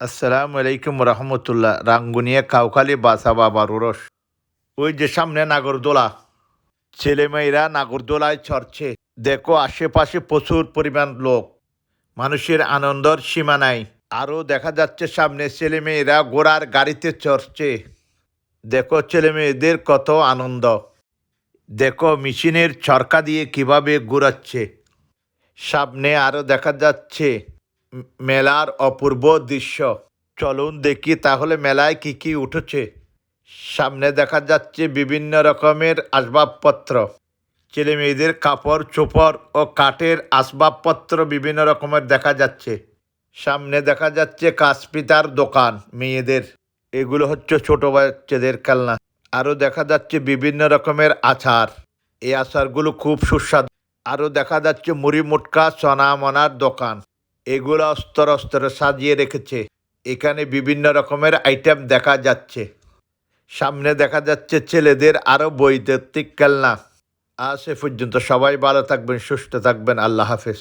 আসসালামু আলাইকুম রহমতুল্লাহ। রাঙ্গুনিয়া কাউখালী বাসা বাবার ওরস। ওই যে সামনে নাগরদোলা, ছেলেমেয়েরা নাগরদোলায় চড়ছে। দেখো আশেপাশে প্রচুর পরিমাণ লোক, মানুষের আনন্দর সীমা নাই। আরও দেখা যাচ্ছে সামনে ছেলেমেয়েরা ঘোড়ার গাড়িতে চড়ছে। দেখো ছেলেমেয়েদের কত আনন্দ। দেখো মেশিনের চরকা দিয়ে কিভাবে ঘোরাচ্ছে। সামনে আরও দেখা যাচ্ছে মেলার অপূর্ব দৃশ্য। চলুন দেখি তাহলে মেলায় কি কি উঠেছে। সামনে দেখা যাচ্ছে বিভিন্ন রকমের আসবাবপত্র, ছেলে মেয়েদের কাপড় চোপড় ও কাঠের আসবাবপত্র বিভিন্ন রকমের দেখা যাচ্ছে। সামনে দেখা যাচ্ছে কাশপিতার দোকান মেয়েদের, এগুলো হচ্ছে ছোট বাচ্চাদের খেলনা। আরও দেখা যাচ্ছে বিভিন্ন রকমের আচার, এই আচারগুলো খুব সুস্বাদু। আরও দেখা যাচ্ছে মুড়ি মুটকা চনা মনার দোকান, এগুলো অস্তর অস্তরে সাজিয়ে রেখেছে। এখানে বিভিন্ন রকমের আইটেম দেখা যাচ্ছে। সামনে দেখা যাচ্ছে ছেলেদের আরও বৈদ্যুতিক খেলনা। আজ এ পর্যন্ত, সবাই ভালো থাকবেন, সুস্থ থাকবেন, আল্লাহ হাফেজ।